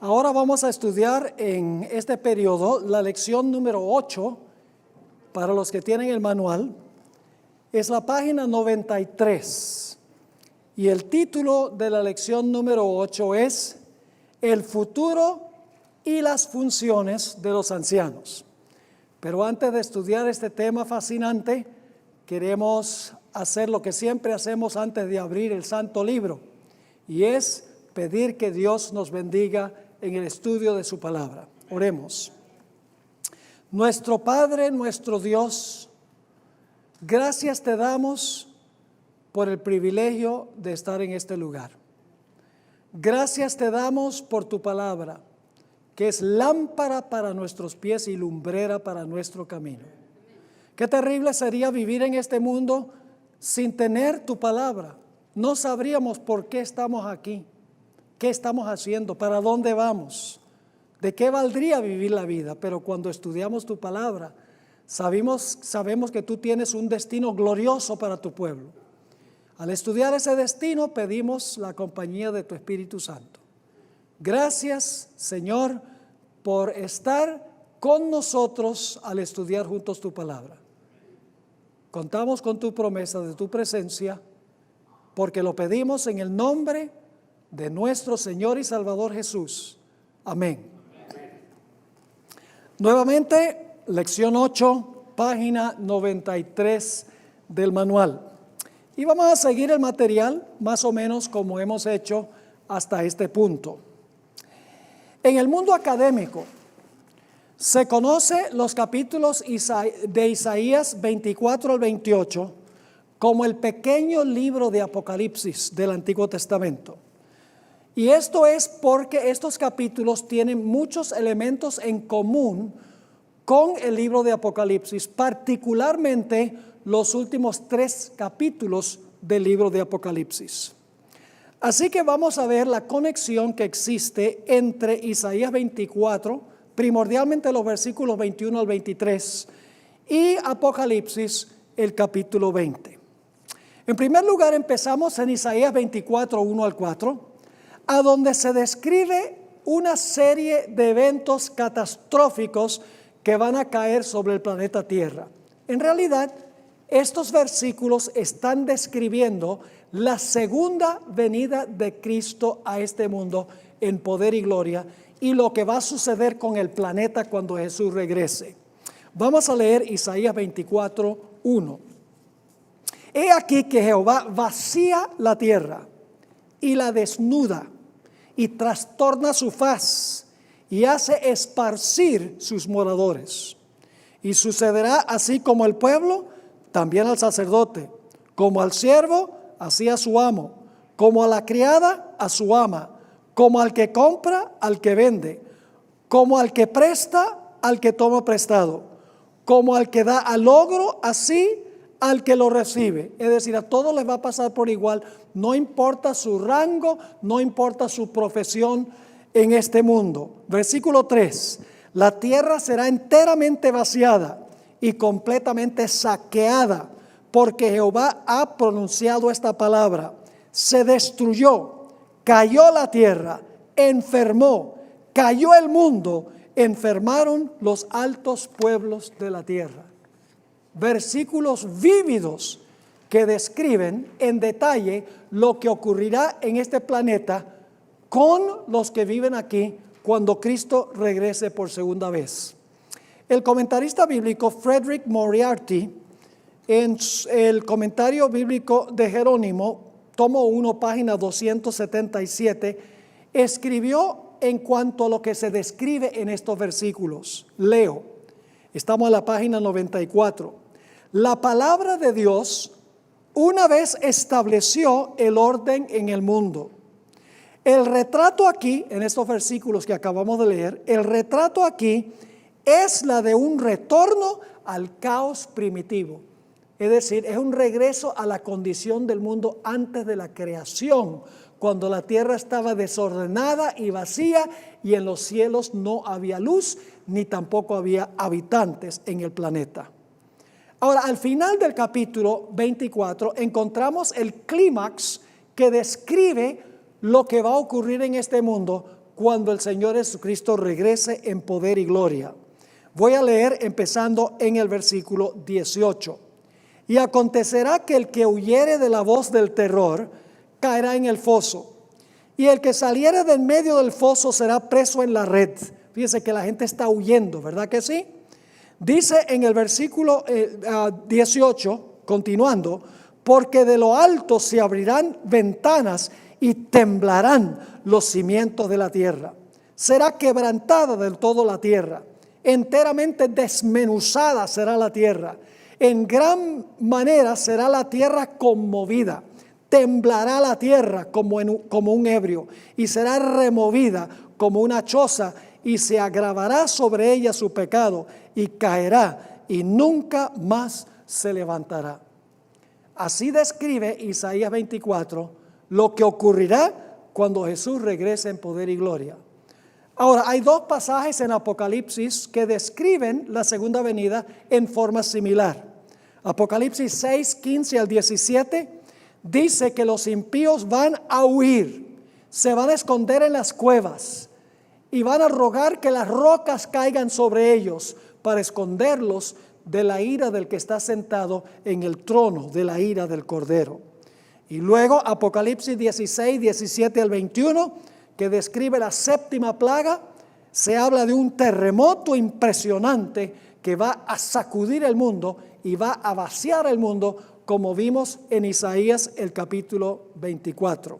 Ahora vamos a estudiar en este periodo la lección número 8, para los que tienen el manual, es la página 93. Y el título de la lección número 8 es El futuro y las funciones de los ancianos. Pero antes de estudiar este tema fascinante, queremos hacer lo que siempre hacemos antes de abrir el Santo Libro, y es pedir que Dios nos bendiga en el estudio de su palabra. Oremos. Nuestro Padre, nuestro Dios, gracias te damos por el privilegio de estar en este lugar. Gracias te damos por tu palabra, que es lámpara para nuestros pies y lumbrera para nuestro camino. Qué terrible sería vivir en este mundo sin tener tu palabra. No sabríamos por qué estamos aquí, qué estamos haciendo, para dónde vamos, de qué valdría vivir la vida. Pero cuando estudiamos tu palabra, sabemos que tú tienes un destino glorioso para tu pueblo. Al estudiar ese destino, pedimos la compañía de tu Espíritu Santo. Gracias, Señor, por estar con nosotros al estudiar juntos tu palabra. Contamos con tu promesa de tu presencia, porque lo pedimos en el nombre de nuestro Señor y Salvador Jesús. Amén. Nuevamente, lección 8, página 93 del manual. Y vamos a seguir el material más o menos como hemos hecho hasta este punto. En el mundo académico se conoce los capítulos de Isaías 24 al 28 como el pequeño libro de Apocalipsis del Antiguo Testamento. Y esto es porque estos capítulos tienen muchos elementos en común con el libro de Apocalipsis, particularmente los últimos 3 capítulos del libro de Apocalipsis. Así que vamos a ver la conexión que existe entre Isaías 24, primordialmente los versículos 21 al 23, y Apocalipsis, el capítulo 20. En primer lugar, empezamos en Isaías 24, 1 al 4, a donde se describe una serie de eventos catastróficos que van a caer sobre el planeta Tierra. En realidad, estos versículos están describiendo la segunda venida de Cristo a este mundo en poder y gloria, y lo que va a suceder con el planeta cuando Jesús regrese. Vamos a leer Isaías 24, 1. He aquí que Jehová vacía la tierra y la desnuda, y trastorna su faz, y hace esparcir sus moradores. Y sucederá así como el pueblo, también al sacerdote, como al siervo, así a su amo, como a la criada, a su ama, como al que compra, al que vende, como al que presta, al que toma prestado, como al que da al logro, así al que lo recibe. Es decir, a todos les va a pasar por igual, no importa su rango, no importa su profesión en este mundo. Versículo 3, la tierra será enteramente vaciada y completamente saqueada, porque Jehová ha pronunciado esta palabra. Se destruyó, cayó la tierra, enfermó, cayó el mundo, enfermaron los altos pueblos de la tierra. Versículos vívidos que describen en detalle lo que ocurrirá en este planeta con los que viven aquí cuando Cristo regrese por segunda vez. El comentarista bíblico Frederick Moriarty, en el comentario bíblico de Jerónimo, tomo 1, página 277, escribió en cuanto a lo que se describe en estos versículos. Leo, estamos en la página 94. La palabra de Dios una vez estableció el orden en el mundo. El retrato aquí, en estos versículos que acabamos de leer, el retrato aquí es la de un retorno al caos primitivo. Es decir, es un regreso a la condición del mundo antes de la creación, cuando la tierra estaba desordenada y vacía y en los cielos no había luz ni tampoco había habitantes en el planeta. Ahora, al final del capítulo 24 encontramos el clímax que describe lo que va a ocurrir en este mundo cuando el Señor Jesucristo regrese en poder y gloria. Voy a leer empezando en el versículo 18. Y acontecerá que el que huyere de la voz del terror caerá en el foso, y el que saliere del medio del foso será preso en la red. Fíjense que la gente está huyendo, ¿verdad que sí? Dice en el versículo 18, continuando, porque de lo alto se abrirán ventanas y temblarán los cimientos de la tierra. Será quebrantada del todo la tierra, enteramente desmenuzada será la tierra. En gran manera será la tierra conmovida. Temblará la tierra como un ebrio, y será removida como una choza, y se agravará sobre ella su pecado, y caerá, y nunca más se levantará. Así describe Isaías 24 lo que ocurrirá cuando Jesús regrese en poder y gloria. Ahora, hay dos pasajes en Apocalipsis que describen la segunda venida en forma similar. Apocalipsis 6, 15 al 17 dice que los impíos van a huir, se van a esconder en las cuevas y van a rogar que las rocas caigan sobre ellos para esconderlos de la ira del que está sentado en el trono, de la ira del Cordero. Y luego Apocalipsis 16, 17 al 21, que describe la séptima plaga, se habla de un terremoto impresionante que va a sacudir el mundo y va a vaciar el mundo, como vimos en Isaías el capítulo 24.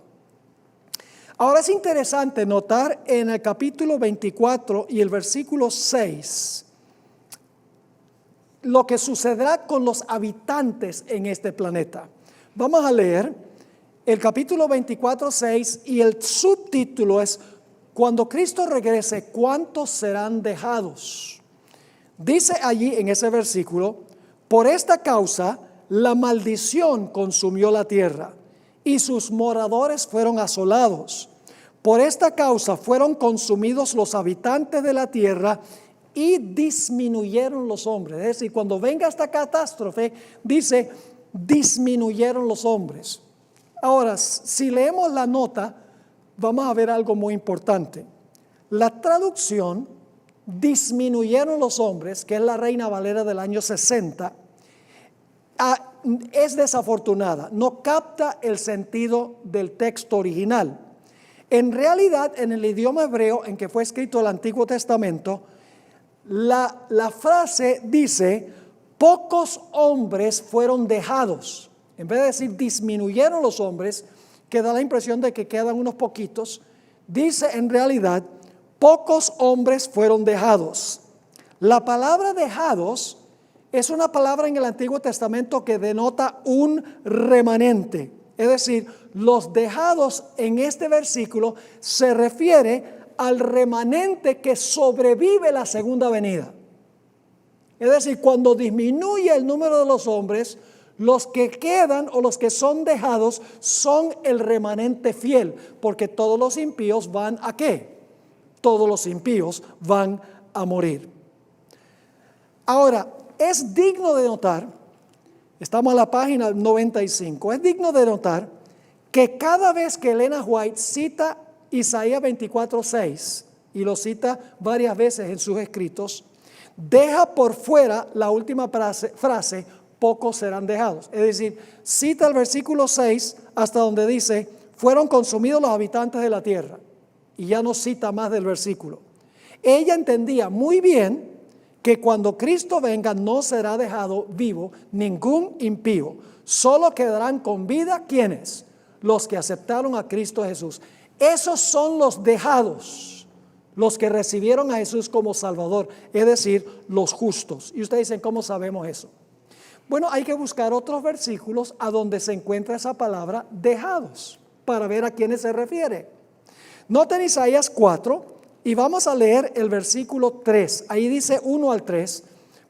Ahora es interesante notar en el capítulo 24 y el versículo 6 lo que sucederá con los habitantes en este planeta. Vamos a leer el capítulo 24, 6, y el subtítulo es: cuando Cristo regrese, ¿cuántos serán dejados? Dice allí en ese versículo: por esta causa la maldición consumió la tierra y sus moradores fueron asolados. Por esta causa fueron consumidos los habitantes de la tierra y disminuyeron los hombres. Es decir, cuando venga esta catástrofe, dice, disminuyeron los hombres. Ahora, si leemos la nota, vamos a ver algo muy importante. La traducción, disminuyeron los hombres, que es la Reina Valera del año 60, es desafortunada, no capta el sentido del texto original. En realidad, en el idioma hebreo en que fue escrito el Antiguo Testamento, la frase dice: pocos hombres fueron dejados. En vez de decir disminuyeron los hombres, que da la impresión de que quedan unos poquitos, dice en realidad: pocos hombres fueron dejados. La palabra dejados es una palabra en el Antiguo Testamento que denota un remanente. Es decir, los dejados en este versículo se refiere al remanente que sobrevive la segunda venida. Es decir, cuando disminuye el número de los hombres, los que quedan o los que son dejados son el remanente fiel, porque todos los impíos van ¿a qué? Todos los impíos van a morir. Ahora, es digno de notar, estamos en la página 95, es digno de notar que cada vez que Elena White cita Isaías 24:6, y lo cita varias veces en sus escritos, deja por fuera la última frase, pocos serán dejados. Es decir, cita el versículo 6 hasta donde dice, fueron consumidos los habitantes de la tierra, y ya no cita más del versículo. Ella entendía muy bien que cuando Cristo venga no será dejado vivo ningún impío, solo quedarán con vida, ¿quiénes? Los que aceptaron a Cristo Jesús. Esos son los dejados, los que recibieron a Jesús como Salvador, es decir, los justos. Y ustedes dicen, ¿cómo sabemos eso? Bueno, hay que buscar otros versículos a donde se encuentra esa palabra dejados, para ver a quiénes se refiere. Noten Isaías 4 y vamos a leer el versículo 3. Ahí dice 1 al 3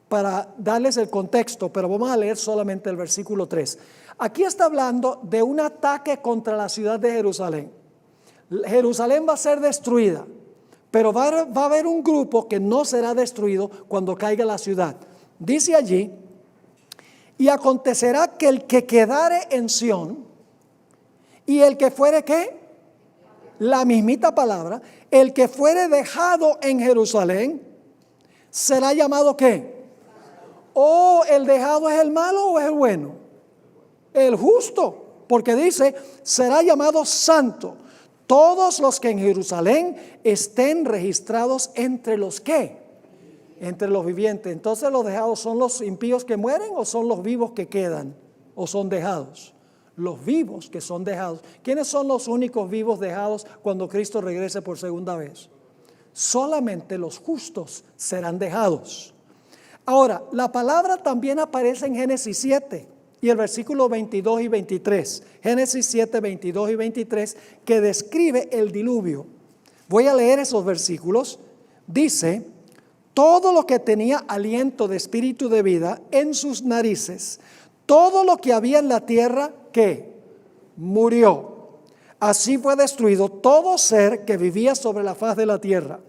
para darles el contexto, pero vamos a leer solamente el versículo 3. Aquí está hablando de un ataque contra la ciudad de Jerusalén. Jerusalén va a ser destruida, pero va a haber un grupo que no será destruido cuando caiga la ciudad. Dice allí, y acontecerá que el que quedare en Sión y el que fuere ¿qué? la mismita palabra, el que fuere dejado en Jerusalén, será llamado ¿qué? ¿O el dejado es el malo o es el bueno? El justo, porque dice, será llamado santo. Todos los que en Jerusalén estén registrados entre los ¿qué? Entre los vivientes. Entonces los dejados, ¿son los impíos que mueren o son los vivos que quedan? ¿O son dejados? Los vivos que son dejados. ¿Quiénes son los únicos vivos dejados cuando Cristo regrese por segunda vez? Solamente los justos serán dejados. Ahora, la palabra también aparece en Génesis 7 y el versículo 22 y 23. Génesis 7, 22 y 23, que describe el diluvio. Voy a leer esos versículos. Dice, todo lo que tenía aliento de espíritu de vida en sus narices, todo lo que había en la tierra, ¿qué? Murió. Así fue destruido todo ser que vivía sobre la faz de la tierra,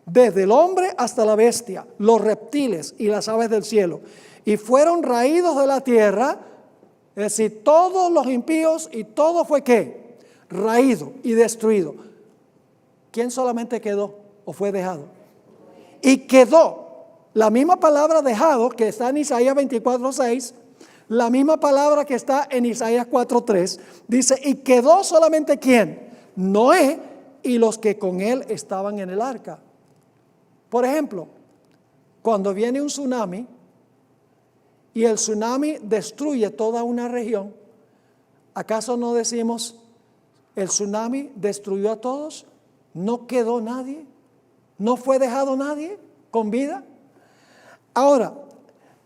desde el hombre hasta la bestia, los reptiles y las aves del cielo. Y fueron raídos de la tierra, es decir, todos los impíos y todo fue ¿qué? Raído y destruido. ¿Quién solamente quedó o fue dejado? Y quedó, la misma palabra dejado que está en Isaías 24:6, la misma palabra que está en Isaías 4:3, dice, y quedó solamente ¿quién? Noé y los que con él estaban en el arca. Por ejemplo, cuando viene un tsunami y el tsunami destruye toda una región, ¿acaso no decimos, el tsunami destruyó a todos? ¿No quedó nadie? ¿No fue dejado nadie con vida? Ahora,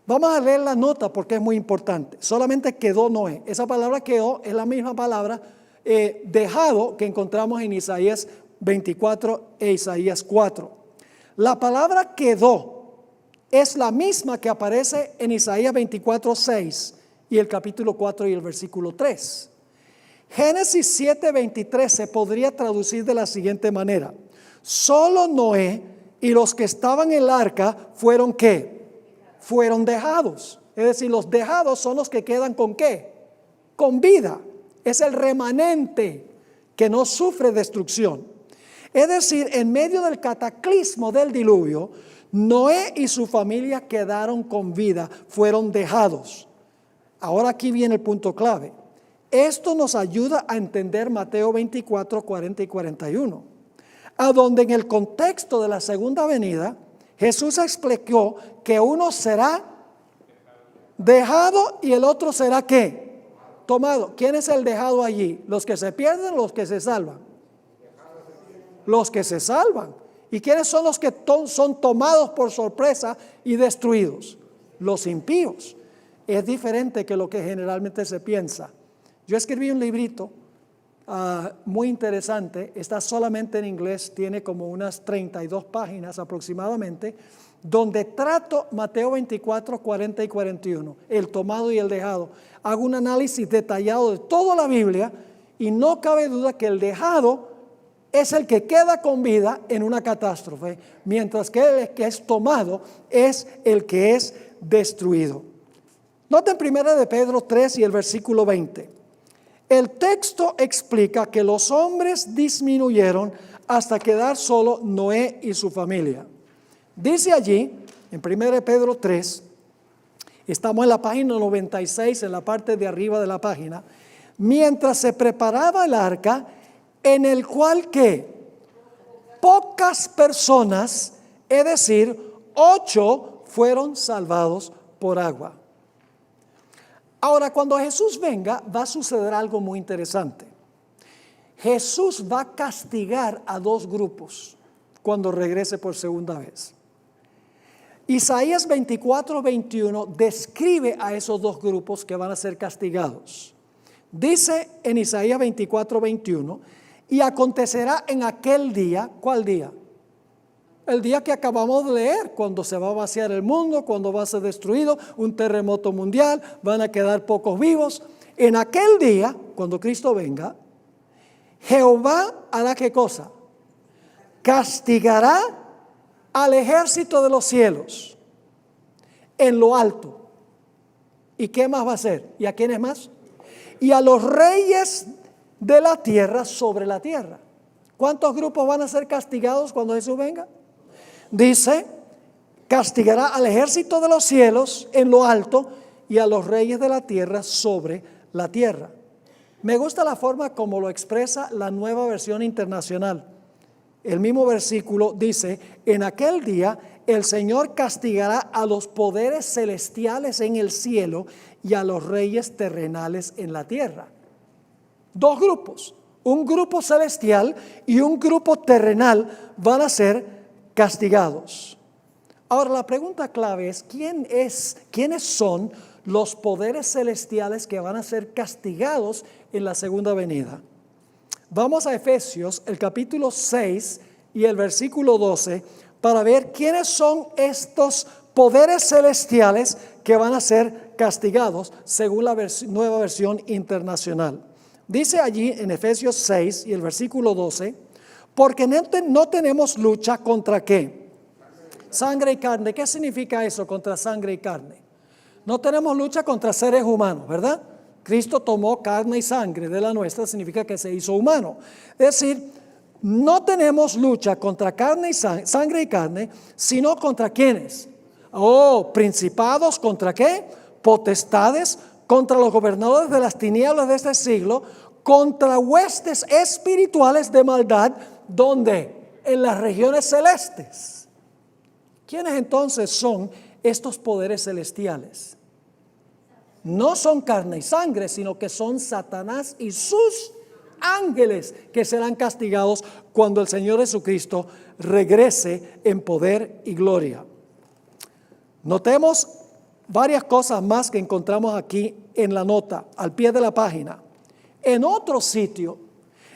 vamos a leer la nota porque es muy importante. Solamente quedó Noé. Esa palabra quedó es la misma palabra dejado que encontramos en Isaías 24 e Isaías 4. La palabra quedó es la misma que aparece en Isaías 24:6 y el capítulo 4 y el versículo 3. Génesis 7:23 se podría traducir de la siguiente manera. Solo Noé y los que estaban en el arca fueron ¿qué? Fueron dejados. Es decir, los dejados son los que quedan ¿con qué? Con vida. Es el remanente que no sufre destrucción. Es decir, en medio del cataclismo del diluvio, Noé y su familia quedaron con vida, fueron dejados. Ahora aquí viene el punto clave. Esto nos ayuda a entender Mateo 24, 40 y 41, a donde en el contexto de la segunda venida, Jesús explicó que uno será dejado y el otro será ¿qué? Tomado. ¿Quién es el dejado allí? ¿Los que se pierden o los que se salvan? Los que se salvan. ¿Y quiénes son los que son tomados por sorpresa y destruidos? Los impíos. Es diferente que lo que generalmente se piensa. Yo escribí un librito muy interesante, está solamente en inglés, tiene como unas 32 páginas aproximadamente, donde trato Mateo 24, 40 y 41, el tomado y el dejado. Hago un análisis detallado de toda la Biblia y no cabe duda que el dejado es el que queda con vida en una catástrofe, mientras que el que es tomado es el que es destruido. Noten 1 de Pedro 3 y el versículo 20. El texto explica que los hombres disminuyeron hasta quedar solo Noé y su familia. Dice allí, en 1 de Pedro 3, estamos en la página 96, en la parte de arriba de la página, mientras se preparaba el arca, en el cual que pocas personas, es decir, 8 fueron salvados por agua. Ahora, cuando Jesús venga, va a suceder algo muy interesante. Jesús va a castigar a 2 grupos cuando regrese por segunda vez. Isaías 24, 21 describe a esos 2 grupos que van a ser castigados. Dice en Isaías 24, 21, y acontecerá en aquel día, ¿cuál día? El día que acabamos de leer, cuando se va a vaciar el mundo, cuando va a ser destruido, un terremoto mundial, van a quedar pocos vivos. En aquel día, cuando Cristo venga, Jehová hará ¿qué cosa? Castigará al ejército de los cielos en lo alto. ¿Y qué más va a hacer? ¿Y a quiénes más? Y a los reyes de la tierra sobre la tierra. ¿Cuántos grupos van a ser castigados cuando Jesús venga? Dice, castigará al ejército de los cielos en lo alto y a los reyes de la tierra sobre la tierra. Me gusta la forma como lo expresa la Nueva Versión Internacional. El mismo versículo dice, en aquel día el Señor castigará a los poderes celestiales en el cielo y a los reyes terrenales en la tierra. Dos grupos, un grupo celestial y un grupo terrenal van a ser castigados. Ahora la pregunta clave es, ¿quiénes son los poderes celestiales que van a ser castigados en la segunda venida? Vamos a Efesios, el capítulo 6 y el versículo 12, para ver quiénes son estos poderes celestiales que van a ser castigados según la Nueva Versión Internacional. Dice allí en Efesios 6 y el versículo 12, porque no tenemos lucha contra ¿qué? Sangre y carne. ¿Qué significa eso, contra sangre y carne? No tenemos lucha contra seres humanos, ¿verdad? Cristo tomó carne y sangre de la nuestra, significa que se hizo humano. Es decir, no tenemos lucha contra carne y sangre y carne, sino contra ¿quiénes? Principados, ¿contra qué? Potestades, contra los gobernadores de las tinieblas de este siglo, contra huestes espirituales de maldad, ¿dónde? En las regiones celestes. ¿Quiénes entonces son estos poderes celestiales? No son carne y sangre, sino que son Satanás y sus ángeles que serán castigados cuando el Señor Jesucristo regrese en poder y gloria. Notemos varias cosas más que encontramos aquí en la nota, al pie de la página. En otro sitio,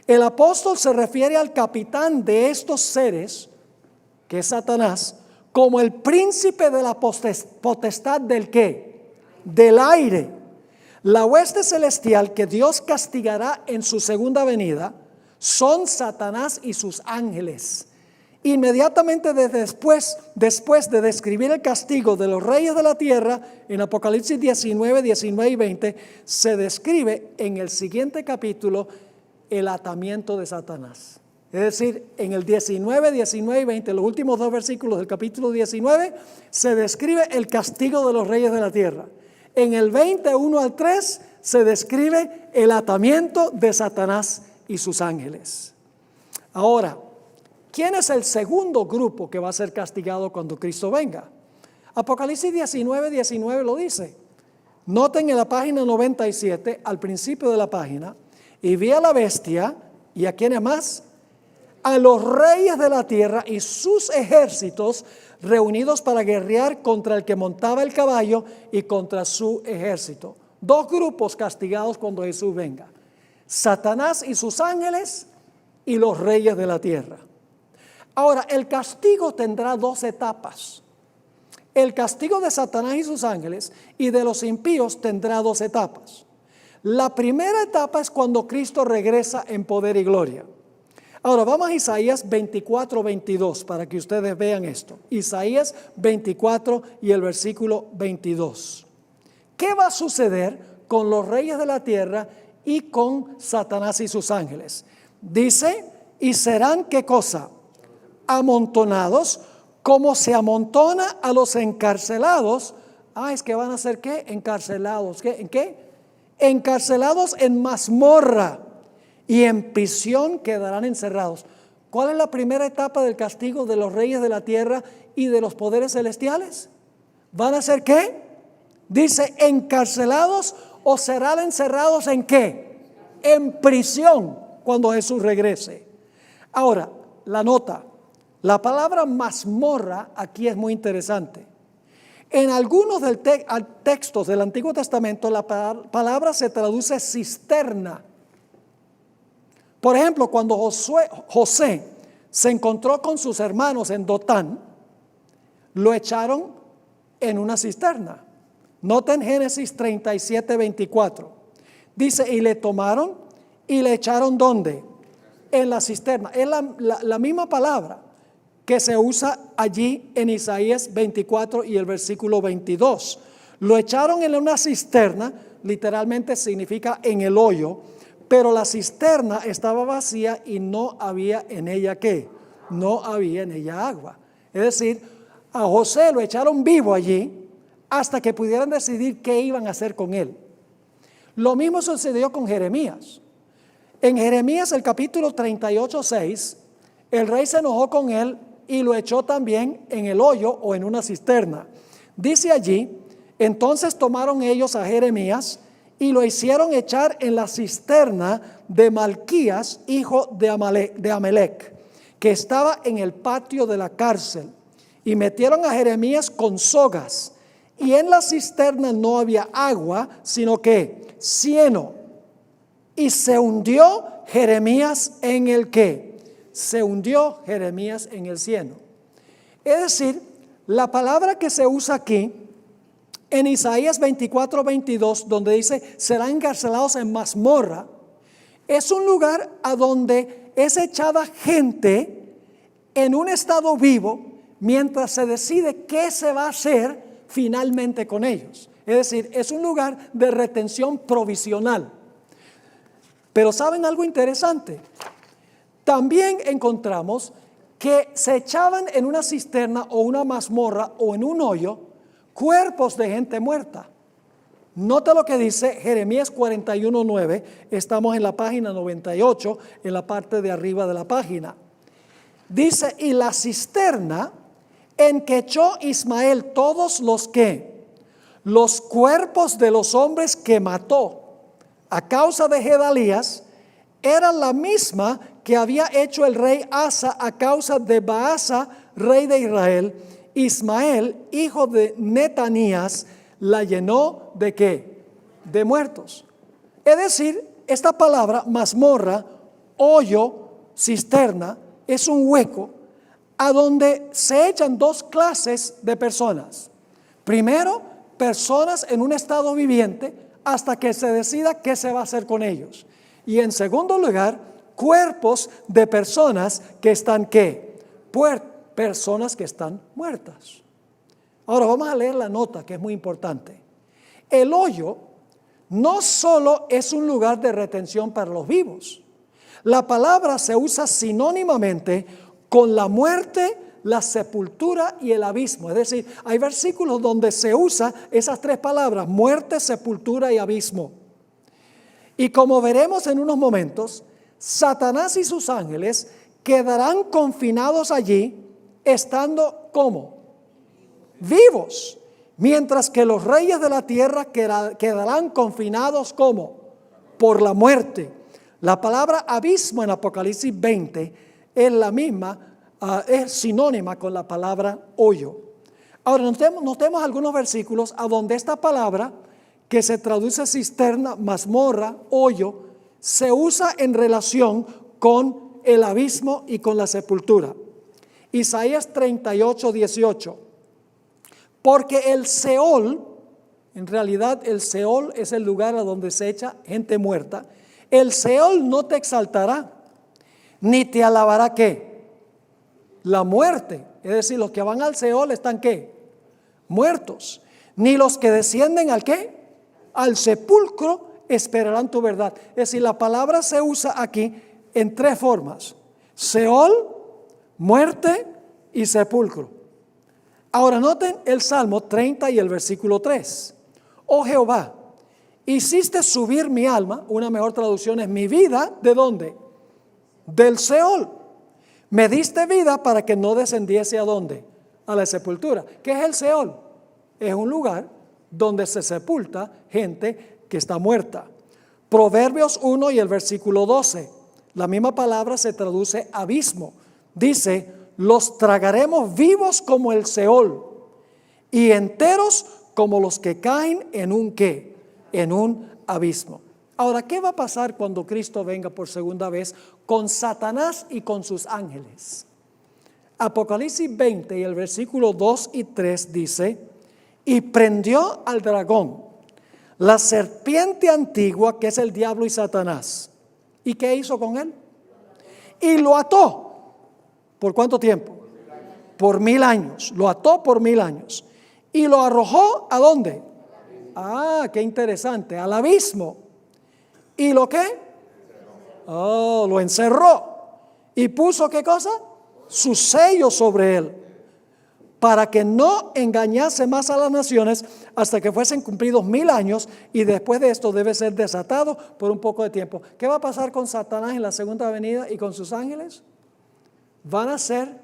el apóstol se refiere al capitán de estos seres, que es Satanás, como el príncipe de la potestad del ¿qué? Del aire. La hueste celestial que Dios castigará en su segunda venida son Satanás y sus ángeles. Inmediatamente después de describir el castigo de los reyes de la tierra, en Apocalipsis 19, 19 y 20, se describe en el siguiente capítulo el atamiento de Satanás. Es decir, en el 19, 19 y 20, los últimos dos versículos del capítulo 19, se describe el castigo de los reyes de la tierra. En el 20, 1 al 3, se describe el atamiento de Satanás y sus ángeles. Ahora, ¿quién es el segundo grupo que va a ser castigado cuando Cristo venga? Apocalipsis 19, 19 lo dice. Noten en la página 97, al principio de la página, y vi a la bestia, ¿y a quiénes más? A los reyes de la tierra y sus ejércitos reunidos para guerrear contra el que montaba el caballo y contra su ejército. Dos grupos castigados cuando Jesús venga: Satanás y sus ángeles y los reyes de la tierra. Ahora, el castigo tendrá dos etapas. El castigo de Satanás y sus ángeles y de los impíos tendrá dos etapas. La primera etapa es cuando Cristo regresa en poder y gloria. Ahora vamos a Isaías 24, 22 para que ustedes vean esto. Isaías 24 y el versículo 22. ¿Qué va a suceder con los reyes de la tierra y con Satanás y sus ángeles? Dice, y serán ¿qué cosa? Amontonados como se amontona a los encarcelados. Es que van a ser ¿qué? Encarcelados. ¿Qué? ¿En qué? Encarcelados en mazmorra y en prisión quedarán encerrados. ¿Cuál es la primera etapa del castigo de los reyes de la tierra y de los poderes celestiales? ¿Van a ser qué? Dice encarcelados o serán encerrados en qué? En prisión cuando Jesús regrese. Ahora, la nota. La palabra mazmorra aquí es muy interesante. En algunos textos del Antiguo Testamento la palabra se traduce cisterna. Por ejemplo, cuando José se encontró con sus hermanos en Dotán, lo echaron en una cisterna. Noten Génesis 37, 24. Dice, y le tomaron y le echaron ¿dónde? En la cisterna. Es la misma palabra que se usa allí en Isaías 24 y el versículo 22. Lo echaron en una cisterna, literalmente significa en el hoyo, pero la cisterna estaba vacía y no había en ella ¿qué? No había en ella agua. Es decir, a José lo echaron vivo allí hasta que pudieran decidir qué iban a hacer con él. Lo mismo sucedió con Jeremías. En Jeremías el capítulo 38:6, el rey se enojó con él y lo echó también en el hoyo o en una cisterna. Dice allí, entonces tomaron ellos a Jeremías y lo hicieron echar en la cisterna de Malquías, hijo de Amelec, que estaba en el patio de la cárcel. Y metieron a Jeremías con sogas, y en la cisterna no había agua, sino que cieno. Y se hundió Jeremías en el ¿qué? Se hundió Jeremías en el cieno. Es decir, la palabra que se usa aquí en Isaías 24:22, donde dice serán encarcelados en mazmorra, es un lugar a donde es echada gente en un estado vivo mientras se decide qué se va a hacer finalmente con ellos. Es decir, es un lugar de retención provisional. Pero ¿saben algo interesante? También encontramos que se echaban en una cisterna o una mazmorra o en un hoyo cuerpos de gente muerta. Nota lo que dice Jeremías 41:9, estamos en la página 98, en la parte de arriba de la página. Dice, y la cisterna en que echó Ismael todos los cuerpos de los hombres que mató a causa de Gedalías, era la misma que había hecho el rey Asa a causa de Baasa, rey de Israel. Ismael, hijo de Netanías, la llenó ¿de qué? De muertos. Es decir, esta palabra mazmorra, hoyo, cisterna, es un hueco a donde se echan dos clases de personas. Primero, personas en un estado viviente hasta que se decida qué se va a hacer con ellos. Y en segundo lugar, cuerpos de personas que están ¿qué? Personas que están muertas. Ahora vamos a leer la nota, que es muy importante. El hoyo no solo es un lugar de retención para los vivos. La palabra se usa sinónimamente con la muerte, la sepultura y el abismo. Es decir, hay versículos donde se usa esas tres palabras, muerte, sepultura y abismo. Y como veremos en unos momentos, Satanás y sus ángeles quedarán confinados allí, estando ¿cómo? Vivos, mientras que los reyes de la tierra quedarán confinados ¿cómo? Por la muerte. La palabra abismo en Apocalipsis 20 es la misma, es sinónima con la palabra hoyo. Ahora notemos algunos versículos a donde esta palabra, que se traduce cisterna, mazmorra, hoyo, se usa en relación con el abismo y con la sepultura. Isaías 38:18. Porque el Seol, en realidad el Seol es el lugar a donde se echa gente muerta. El Seol no te exaltará, ni te alabará ¿qué? La muerte. Es decir, los que van al Seol están ¿qué? Muertos. Ni los que descienden al ¿qué? Al sepulcro esperarán tu verdad. Es decir, la palabra se usa aquí en tres formas: Seol, muerte y sepulcro. Ahora noten el Salmo 30 y el versículo 3. Oh Jehová, hiciste subir mi alma, una mejor traducción es mi vida, ¿de dónde? Del Seol. Me diste vida para que no descendiese ¿a dónde? A la sepultura. ¿Qué es el Seol? Es un lugar donde se sepulta gente que está muerta. Proverbios 1 y el versículo 12. La misma palabra se traduce abismo. Dice, los tragaremos vivos como el Seol y enteros como los que caen en un ¿qué? En un abismo. Ahora, ¿qué va a pasar cuando Cristo venga por segunda vez con Satanás y con sus ángeles? Apocalipsis 20 y el versículo 2 y 3 dice, y prendió al dragón, la serpiente antigua que es el diablo y Satanás. ¿Y qué hizo con él? Y lo ató. ¿Por cuánto tiempo? Por 1000 años. Lo ató por 1000 años. Y lo arrojó ¿a dónde? Ah, qué interesante. Al abismo. ¿Y lo qué? Oh, lo encerró. ¿Y puso qué cosa? Su sello sobre él, para que no engañase más a las naciones hasta que fuesen cumplidos 1000 años, y después de esto debe ser desatado por un poco de tiempo. ¿Qué va a pasar con Satanás en la segunda venida y con sus ángeles? Van a ser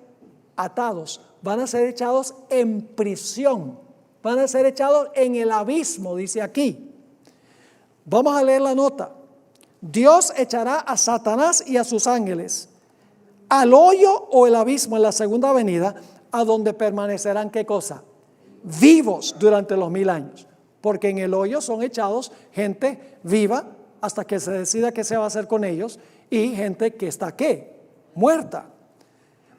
atados, van a ser echados en prisión, van a ser echados en el abismo, dice aquí. Vamos a leer la nota. Dios echará a Satanás y a sus ángeles al hoyo o el abismo en la segunda venida, a donde permanecerán, ¿qué cosa? Vivos durante los 1000 años. Porque en el hoyo son echados gente viva hasta que se decida qué se va a hacer con ellos, y gente que está, ¿qué? Muerta.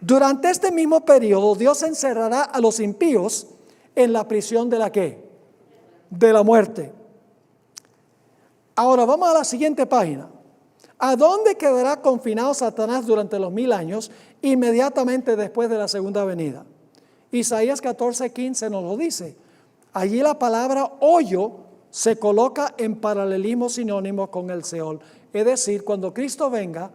Durante este mismo periodo, Dios encerrará a los impíos en la prisión de la ¿qué? De la muerte. Ahora vamos a la siguiente página. ¿A dónde quedará confinado Satanás durante los 1000 años inmediatamente después de la segunda venida? Isaías 14:15 nos lo dice. Allí la palabra hoyo se coloca en paralelismo sinónimo con el Seol. Es decir, cuando Cristo venga,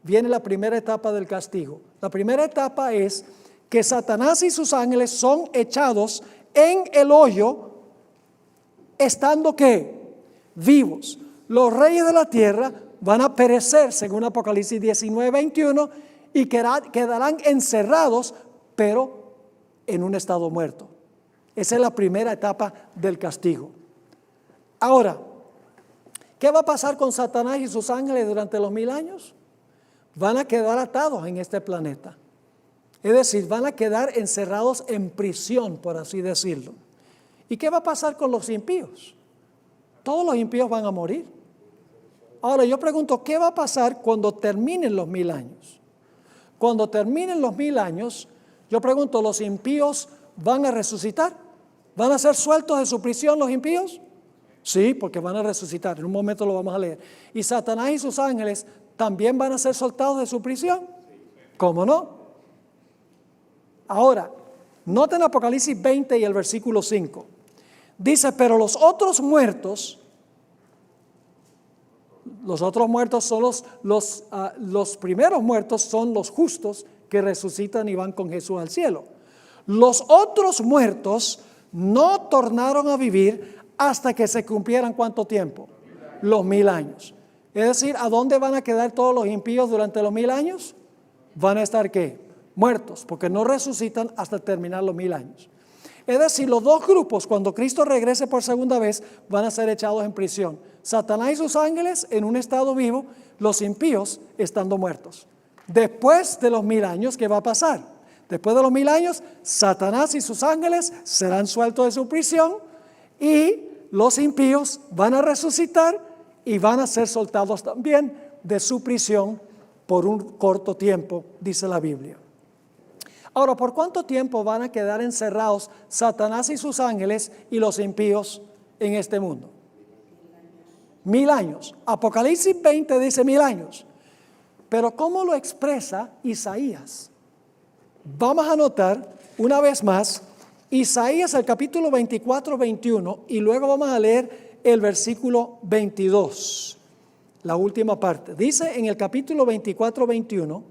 viene la primera etapa del castigo. La primera etapa es que Satanás y sus ángeles son echados en el hoyo, estando ¿qué? Vivos. Los reyes de la tierra van a perecer, según Apocalipsis 19:21, y quedarán encerrados, pero en un estado muerto. Esa es la primera etapa del castigo. Ahora, ¿qué va a pasar con Satanás y sus ángeles durante los 1000 años? Van a quedar atados en este planeta. Es decir, van a quedar encerrados en prisión, por así decirlo. ¿Y qué va a pasar con los impíos? Todos los impíos van a morir. Ahora yo pregunto, ¿qué va a pasar cuando terminen los 1000 años? Cuando terminen los 1000 años, yo pregunto, ¿los impíos van a resucitar? ¿Van a ser sueltos de su prisión los impíos? Sí, porque van a resucitar. En un momento lo vamos a leer. ¿Y Satanás y sus ángeles también van a ser soltados de su prisión? ¿Cómo no? Ahora, noten Apocalipsis 20 y el versículo 5. Dice, pero los otros muertos son los primeros muertos son los justos que resucitan y van con Jesús al cielo. Los otros muertos no tornaron a vivir hasta que se cumplieran ¿cuánto tiempo? Los 1000 años. Es decir, ¿a dónde van a quedar todos los impíos durante los 1000 años? Van a estar ¿qué? Muertos, porque no resucitan hasta terminar los 1000 años. Es decir, los dos grupos, cuando Cristo regrese por segunda vez, van a ser echados en prisión. Satanás y sus ángeles en un estado vivo, los impíos estando muertos. Después de los 1000 años, ¿qué va a pasar? Después de los 1000 años, Satanás y sus ángeles serán sueltos de su prisión, y los impíos van a resucitar y van a ser soltados también de su prisión por un corto tiempo, dice la Biblia. Ahora, ¿por cuánto tiempo van a quedar encerrados Satanás y sus ángeles y los impíos en este mundo? 1000 años. Apocalipsis 20 dice 1000 años. Pero ¿cómo lo expresa Isaías? Vamos a notar una vez más Isaías el capítulo 24-21, y luego vamos a leer el versículo 22, la última parte. Dice en el capítulo 24-21,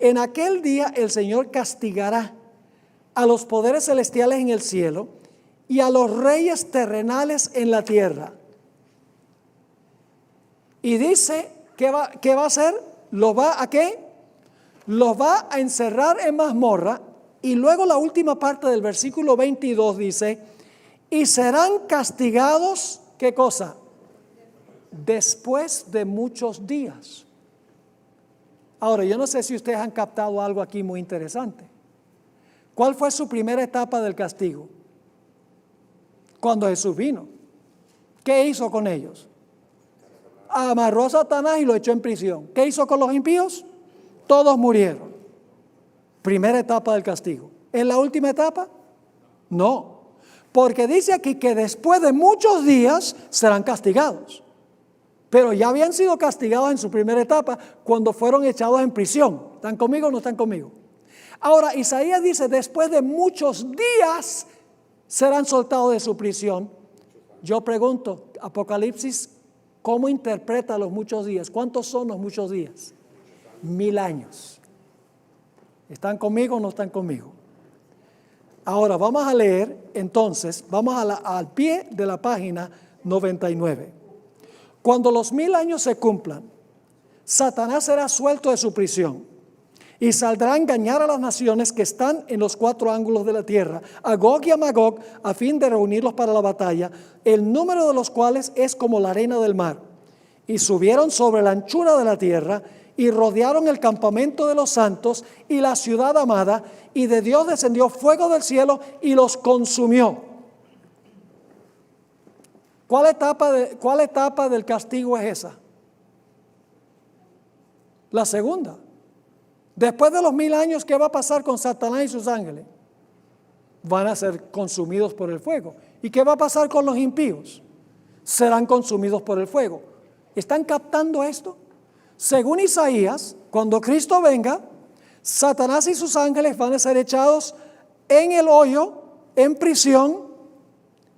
en aquel día el Señor castigará a los poderes celestiales en el cielo y a los reyes terrenales en la tierra. Y dice, ¿qué va a hacer? ¿Los va a qué? Los va a encerrar en mazmorra. Y luego la última parte del versículo 22 dice, y serán castigados, ¿qué cosa? Después de muchos días. Ahora, yo no sé si ustedes han captado algo aquí muy interesante. ¿Cuál fue su primera etapa del castigo? Cuando Jesús vino. ¿Qué hizo con ellos? Amarró a Satanás y lo echó en prisión. ¿Qué hizo con los impíos? Todos murieron. Primera etapa del castigo. ¿Es la última etapa? No. Porque dice aquí que después de muchos días serán castigados. Pero ya habían sido castigados en su primera etapa cuando fueron echados en prisión. ¿Están conmigo o no están conmigo? Ahora, Isaías dice, después de muchos días serán soltados de su prisión. Yo pregunto, Apocalipsis ¿Cómo interpreta los muchos días? ¿Cuántos son los muchos días? 1000 años. ¿Están conmigo o no están conmigo? Ahora vamos a leer, entonces, vamos al pie de la página 99. Cuando los 1000 años se cumplan, Satanás será suelto de su prisión y saldrá a engañar a las naciones que están en los 4 ángulos de la tierra, a Gog y a Magog, a fin de reunirlos para la batalla, el número de los cuales es como la arena del mar. Y subieron sobre la anchura de la tierra y rodearon el campamento de los santos y la ciudad amada, y de Dios descendió fuego del cielo y los consumió. ¿Cuál etapa del castigo es esa? La segunda. Después de los 1000 años, ¿qué va a pasar con Satanás y sus ángeles? Van a ser consumidos por el fuego. ¿Y qué va a pasar con los impíos? Serán consumidos por el fuego. ¿Están captando esto? Según Isaías, cuando Cristo venga, Satanás y sus ángeles van a ser echados en el hoyo, en prisión,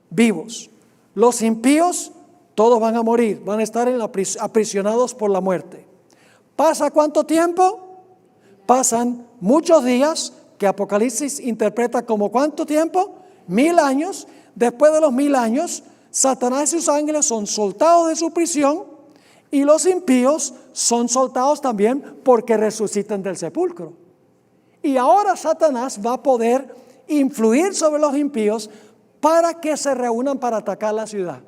vivos. Los impíos, todos van a morir, van a estar aprisionados por la muerte. ¿Pasa cuánto tiempo? Pasan muchos días, que Apocalipsis interpreta como ¿cuánto tiempo? 1000 años. Después de los 1000 años, Satanás y sus ángeles son soltados de su prisión y los impíos son soltados también porque resucitan del sepulcro. Y ahora Satanás va a poder influir sobre los impíos para que se reúnan para atacar la ciudad.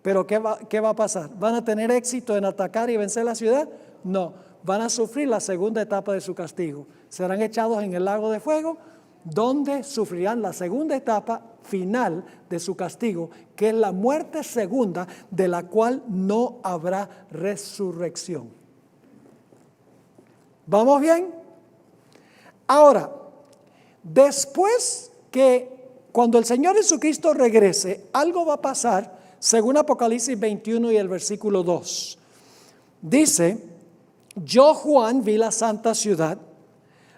Pero ¿qué va a pasar? ¿Van a tener éxito en atacar y vencer la ciudad? No, van a sufrir la segunda etapa de su castigo. Serán echados en el lago de fuego, donde sufrirán la segunda etapa final de su castigo, que es la muerte segunda, de la cual no habrá resurrección. ¿Vamos bien? Ahora, después cuando el Señor Jesucristo regrese, algo va a pasar, según Apocalipsis 21 y el versículo 2. Dice: yo, Juan, vi la santa ciudad,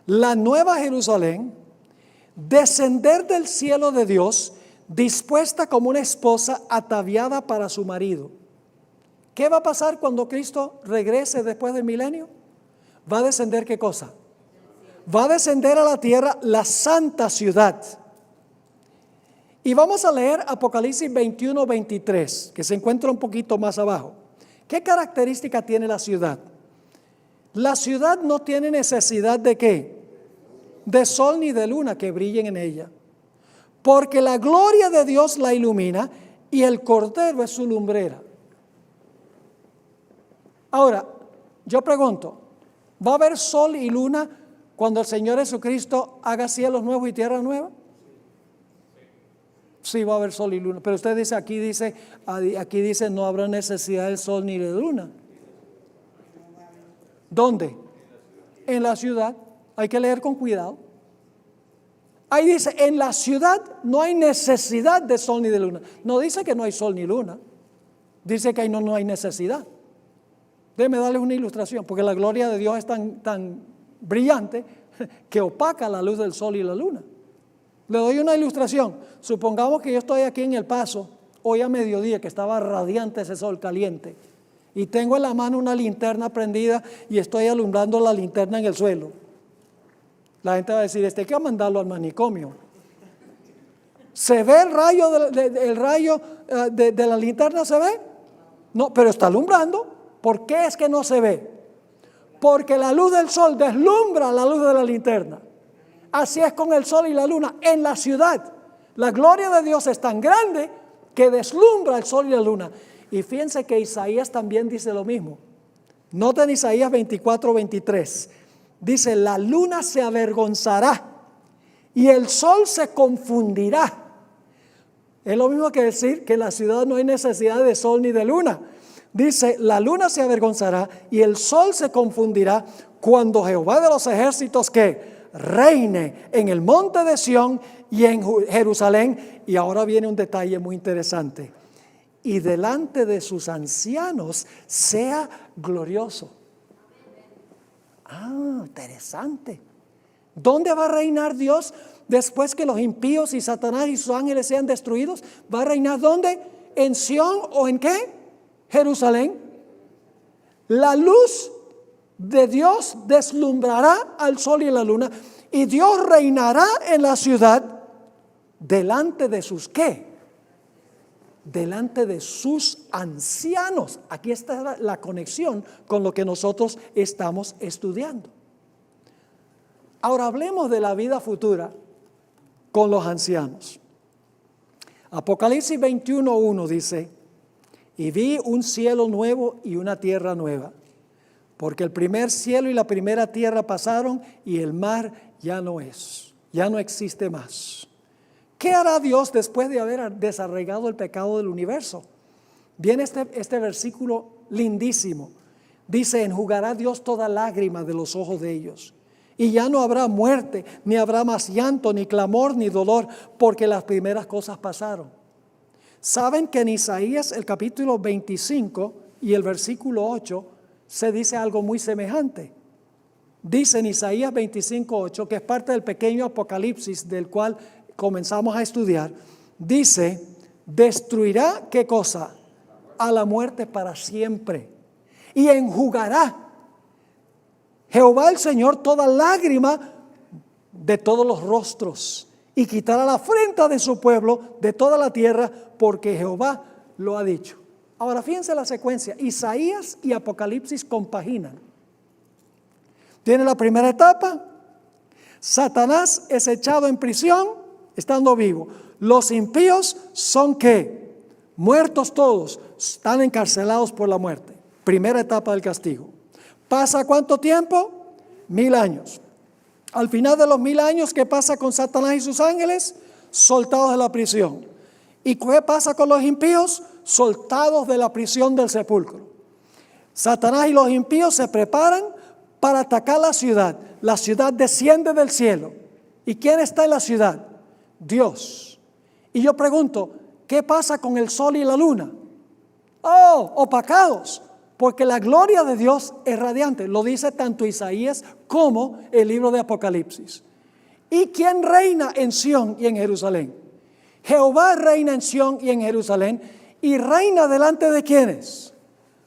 la nueva Jerusalén, descender del cielo de Dios, dispuesta como una esposa ataviada para su marido. ¿Qué va a pasar cuando Cristo regrese después del milenio? Va a descender, ¿qué cosa? Va a descender a la tierra la santa ciudad. Y vamos a leer Apocalipsis 21, 23, que se encuentra un poquito más abajo. ¿Qué característica tiene la ciudad? La ciudad no tiene necesidad de ¿qué? De sol ni de luna que brillen en ella, porque la gloria de Dios la ilumina y el Cordero es su lumbrera. Ahora, yo pregunto, ¿va a haber sol y luna cuando el Señor Jesucristo haga cielos nuevos y tierra nueva? Sí, va a haber sol y luna, pero usted dice, aquí dice no habrá necesidad del sol ni de luna. ¿Dónde? En la ciudad. Hay que leer con cuidado. Ahí dice, en la ciudad no hay necesidad de sol ni de luna. No dice que no hay sol ni luna. Dice que ahí no hay necesidad. Déjeme darles una ilustración, porque la gloria de Dios es tan brillante que opaca la luz del sol y la luna. Le doy una ilustración. Supongamos que yo estoy aquí en El Paso, hoy a mediodía, que estaba radiante ese sol caliente, y tengo en la mano una linterna prendida y estoy alumbrando la linterna en el suelo. La gente va a decir, hay que mandarlo al manicomio. ¿Se ve el rayo de la linterna? ¿Se ve? No, pero está alumbrando. ¿Por qué es que no se ve? Porque la luz del sol deslumbra la luz de la linterna. Así es con el sol y la luna en la ciudad. La gloria de Dios es tan grande que deslumbra el sol y la luna. Y fíjense que Isaías también dice lo mismo. Noten Isaías 24, 23. Dice, la luna se avergonzará y el sol se confundirá. Es lo mismo que decir que en la ciudad no hay necesidad de sol ni de luna. Dice, la luna se avergonzará y el sol se confundirá cuando Jehová de los ejércitos que reine en el monte de Sión y en Jerusalén. Y ahora viene un detalle muy interesante. Y delante de sus ancianos sea glorioso. Interesante. ¿Dónde va a reinar Dios después que los impíos y Satanás y sus ángeles sean destruidos? ¿Va a reinar dónde? ¿En Sión o en qué? Jerusalén. La luz de Dios deslumbrará al sol y la luna, y Dios reinará en la ciudad delante de sus ¿qué? Delante de sus ancianos. Aquí está la conexión con lo que nosotros estamos estudiando. Ahora hablemos de la vida futura con los ancianos. Apocalipsis 21:1 dice: y vi un cielo nuevo y una tierra nueva, porque el primer cielo y la primera tierra pasaron y el mar ya no existe más. ¿Qué hará Dios después de haber desarraigado el pecado del universo? Viene este versículo lindísimo. Dice: enjugará Dios toda lágrima de los ojos de ellos, y ya no habrá muerte, ni habrá más llanto, ni clamor, ni dolor, porque las primeras cosas pasaron. ¿Saben que en Isaías el capítulo 25 y el versículo 8 se dice algo muy semejante? Dice en Isaías 25:8, que es parte del pequeño Apocalipsis del cual comenzamos a estudiar. Dice: destruirá ¿qué cosa? A la muerte para siempre, y enjugará Jehová el Señor toda lágrima de todos los rostros, y quitará la afrenta de su pueblo de toda la tierra, porque Jehová lo ha dicho. Ahora fíjense la secuencia. Isaías y Apocalipsis compaginan. Tiene la primera etapa: Satanás es echado en prisión estando vivo. Los impíos son ¿qué? Muertos todos, están encarcelados por la muerte. Primera etapa del castigo. ¿Pasa cuánto tiempo? 1000 años. Al final de los 1000 años, ¿qué pasa con Satanás y sus ángeles? Soltados de la prisión. ¿Y qué pasa con los impíos? Soltados de la prisión del sepulcro. Satanás y los impíos se preparan para atacar la ciudad. La ciudad desciende del cielo. ¿Y quién está en la ciudad? Dios. Y yo pregunto, ¿qué pasa con el sol y la luna? Oh, opacados, porque la gloria de Dios es radiante. Lo dice tanto Isaías como el libro de Apocalipsis. ¿Y quién reina en Sión y en Jerusalén? Jehová reina en Sión y en Jerusalén. ¿Y reina delante de quiénes?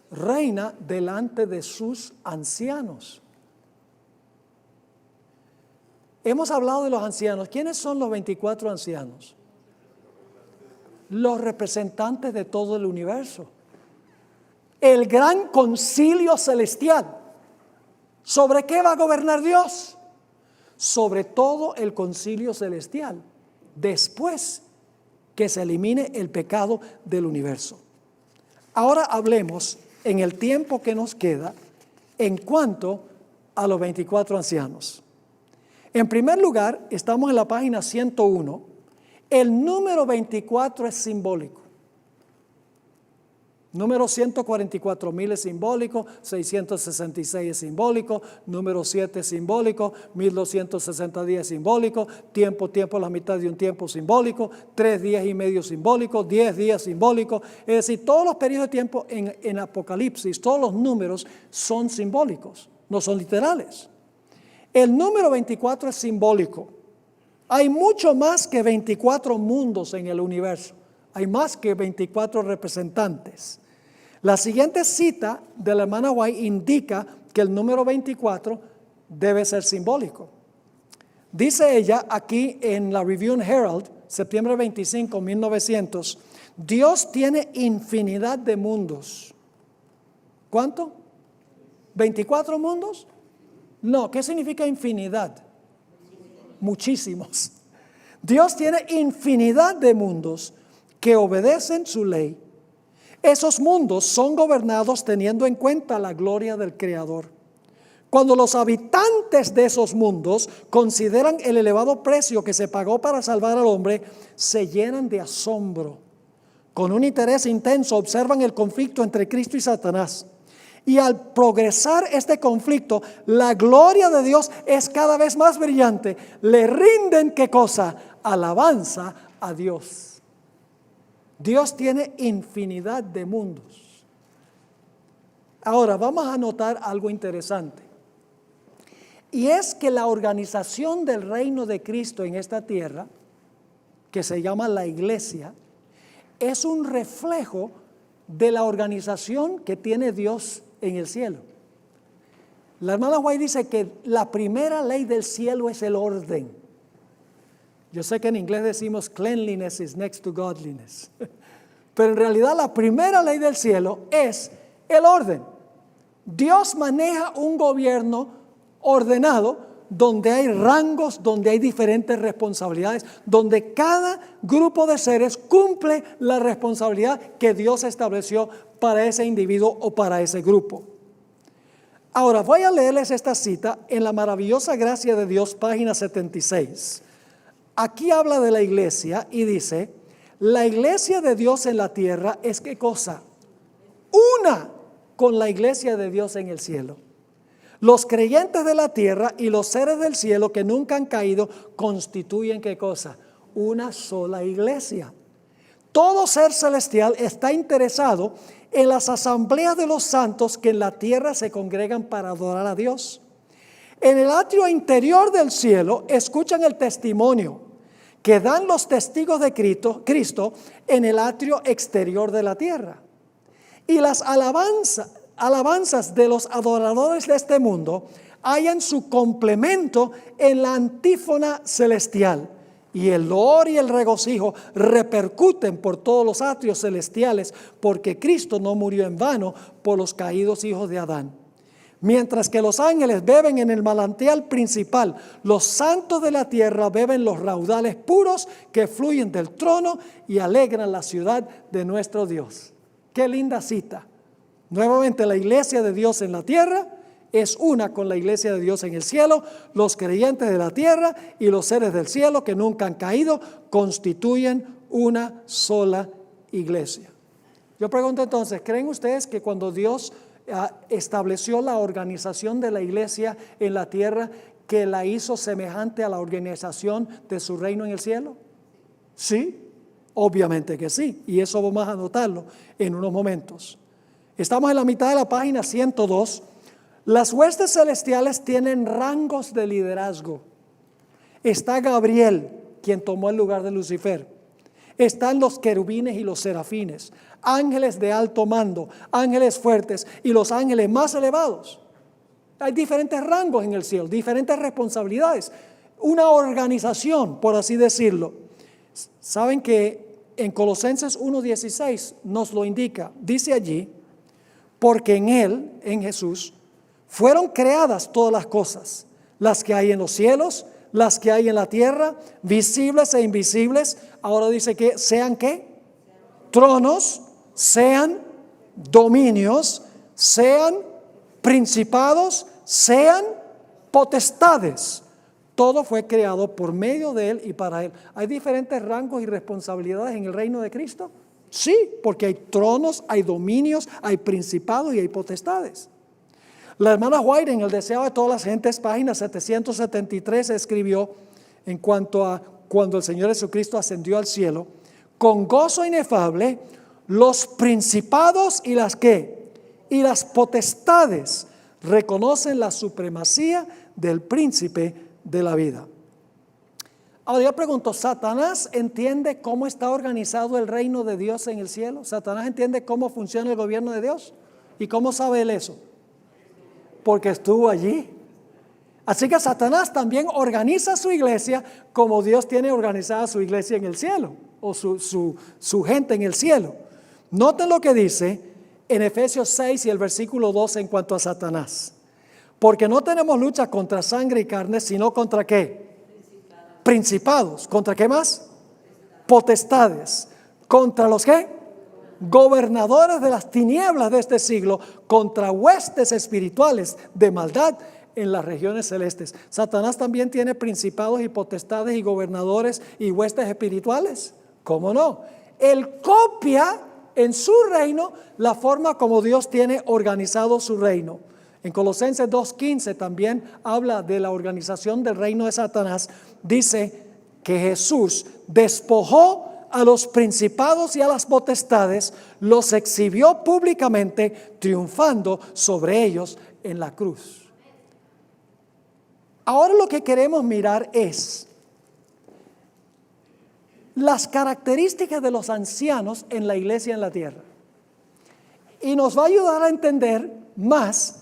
Reina delante de sus ancianos. Hemos hablado de los ancianos. ¿Quiénes son los 24 ancianos? Los representantes de todo el universo. El gran concilio celestial. ¿Sobre qué va a gobernar Dios? Sobre todo el concilio celestial, después que se elimine el pecado del universo. Ahora hablemos en el tiempo que nos queda en cuanto a los 24 ancianos. En primer lugar, estamos en la página 101. El número 24 es simbólico. Número 144,000 es simbólico, 666 es simbólico, número 7 es simbólico, 1260 días es simbólico, tiempo, la mitad de un tiempo simbólico, 3 días y medio simbólico, 10 días simbólico. Es decir, todos los periodos de tiempo en Apocalipsis, todos los números son simbólicos, no son literales. El número 24 es simbólico. Hay mucho más que 24 mundos en el universo. Hay más que 24 representantes. La siguiente cita de la hermana White indica que el número 24 debe ser simbólico. Dice ella aquí en la Review and Herald, septiembre 25, 1900, Dios tiene infinidad de mundos. ¿Cuánto? ¿24 mundos? No, ¿qué significa infinidad? Muchísimos. Dios tiene infinidad de mundos que obedecen su ley. Esos mundos son gobernados teniendo en cuenta la gloria del Creador. Cuando los habitantes de esos mundos consideran el elevado precio que se pagó para salvar al hombre, se llenan de asombro. Con un interés intenso observan el conflicto entre Cristo y Satanás. Y al progresar este conflicto, la gloria de Dios es cada vez más brillante. Le rinden, ¿qué cosa? Alabanza a Dios. Dios tiene infinidad de mundos. Ahora vamos a notar algo interesante. Y es que la organización del reino de Cristo en esta tierra, que se llama la iglesia, es un reflejo de la organización que tiene Dios en el cielo. La hermana White dice que la primera ley del cielo es el orden. Yo sé que en inglés decimos cleanliness is next to godliness, pero en realidad la primera ley del cielo es el orden. Dios maneja un gobierno ordenado donde hay rangos, donde hay diferentes responsabilidades, donde cada grupo de seres cumple la responsabilidad que Dios estableció para ese individuo o para ese grupo. Ahora voy a leerles esta cita en la maravillosa gracia de Dios, página 76. Aquí habla de la iglesia y dice, la iglesia de Dios en la tierra es ¿qué cosa? Una con la iglesia de Dios en el cielo. Los creyentes de la tierra y los seres del cielo que nunca han caído constituyen ¿qué cosa? Una sola iglesia. Todo ser celestial está interesado en las asambleas de los santos que en la tierra se congregan para adorar a Dios. En el atrio interior del cielo escuchan el testimonio que dan los testigos de Cristo en el atrio exterior de la tierra. Y las alabanzas de los adoradores de este mundo hallan su complemento en la antífona celestial. Y el loor y el regocijo repercuten por todos los atrios celestiales, porque Cristo no murió en vano por los caídos hijos de Adán. Mientras que los ángeles beben en el manantial principal, los santos de la tierra beben los raudales puros que fluyen del trono y alegran la ciudad de nuestro Dios. Qué linda cita. Nuevamente, la iglesia de Dios en la tierra es una con la iglesia de Dios en el cielo. Los creyentes de la tierra y los seres del cielo que nunca han caído constituyen una sola iglesia. Yo pregunto entonces, ¿creen ustedes que cuando Dios estableció la organización de la iglesia en la tierra, que la hizo semejante a la organización de su reino en el cielo? Sí, obviamente que sí, y eso vamos a notarlo en unos momentos. Estamos en la mitad de la página 102. Las huestes celestiales tienen rangos de liderazgo. Está Gabriel, quien tomó el lugar de Lucifer. Están los querubines y los serafines, ángeles de alto mando, ángeles fuertes y los ángeles más elevados. Hay diferentes rangos en el cielo, diferentes responsabilidades, una organización, por así decirlo. Saben que en Colosenses 1:16 nos lo indica, dice allí, porque en Él, en Jesús, fueron creadas todas las cosas, las que hay en los cielos, las que hay en la tierra, visibles e invisibles. Ahora dice que sean ¿qué? Tronos, sean dominios, sean principados, sean potestades. Todo fue creado por medio de Él y para Él. ¿Hay diferentes rangos y responsabilidades en el reino de Cristo? Sí, porque hay tronos, hay dominios, hay principados y hay potestades. La hermana White en El deseo de todas las gentes, página 773, escribió en cuanto a cuando el Señor Jesucristo ascendió al cielo, con gozo inefable, los principados y las ¿qué? Y las potestades reconocen la supremacía del príncipe de la vida. Ahora yo pregunto, ¿Satanás entiende cómo está organizado el reino de Dios en el cielo? ¿Satanás entiende cómo funciona el gobierno de Dios? ¿Y cómo sabe él eso? Porque estuvo allí. Así que Satanás también organiza su iglesia como Dios tiene organizada su iglesia en el cielo, o su gente en el cielo. Noten lo que dice en Efesios 6 y el versículo 2 en cuanto a Satanás. Porque no tenemos lucha contra sangre y carne, sino contra ¿qué? Principados. ¿Contra qué más? Potestades. ¿Contra los qué? Gobernadores de las tinieblas de este siglo, contra huestes espirituales de maldad en las regiones celestes. Satanás también tiene principados y potestades y gobernadores y huestes espirituales. ¿Cómo no? Él copia en su reino la forma como Dios tiene organizado su reino. En Colosenses 2:15 también habla de la organización del reino de Satanás. Dice que Jesús despojó a los principados y a las potestades, los exhibió públicamente, triunfando sobre ellos en la cruz. Ahora lo que queremos mirar es las características de los ancianos en la iglesia en la tierra. Y nos va a ayudar a entender más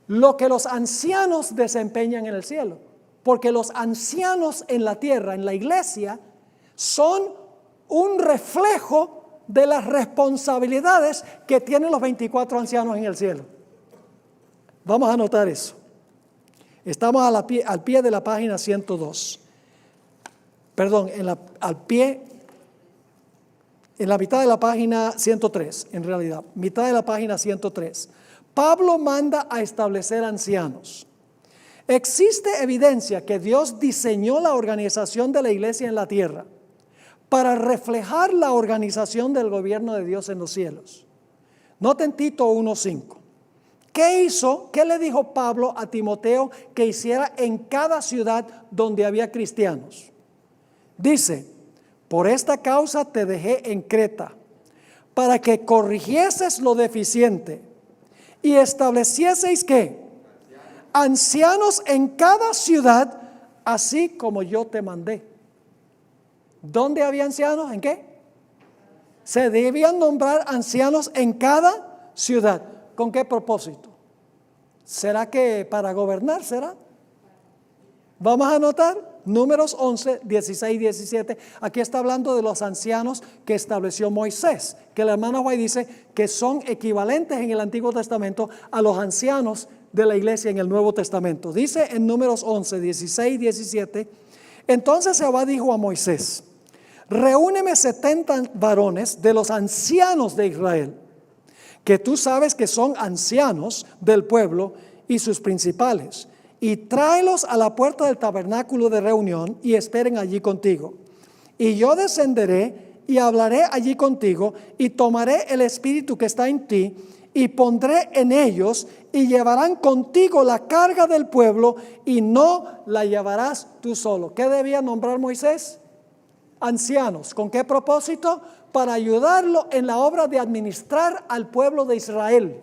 lo que los ancianos desempeñan en el cielo. Porque los ancianos en la tierra, en la iglesia, son un reflejo de las responsabilidades que tienen los 24 ancianos en el cielo. Vamos a anotar eso. Estamos al pie de la página 102. Perdón, en la mitad de la página 103, en realidad, mitad de la página 103. Pablo manda a establecer ancianos. Existe evidencia que Dios diseñó la organización de la iglesia en la tierra para reflejar la organización del gobierno de Dios en los cielos. Noten Tito 1:5. ¿Qué hizo? ¿Qué le dijo Pablo a Timoteo que hiciera en cada ciudad donde había cristianos? Dice, por esta causa te dejé en Creta, para que corrigieses lo deficiente y establecieseis ¿qué? Ancianos en cada ciudad, así como yo te mandé. ¿Dónde había ancianos? ¿En qué? Se debían nombrar ancianos en cada ciudad. ¿Con qué propósito? ¿Será que para gobernar? ¿Será? Vamos a anotar Números 11, 16 y 17. Aquí está hablando de los ancianos que estableció Moisés, que la hermana White dice que son equivalentes en el Antiguo Testamento a los ancianos de la iglesia en el Nuevo Testamento. Dice en Números 11, 16 y 17, entonces Jehová dijo a Moisés, reúneme 70 varones de los ancianos de Israel, que tú sabes que son ancianos del pueblo y sus principales, y tráelos a la puerta del tabernáculo de reunión y esperen allí contigo. Y yo descenderé y hablaré allí contigo y tomaré el espíritu que está en ti y pondré en ellos y llevarán contigo la carga del pueblo y no la llevarás tú solo. ¿Qué debía nombrar Moisés? Ancianos. ¿Con qué propósito? Para ayudarlo en la obra de administrar al pueblo de Israel.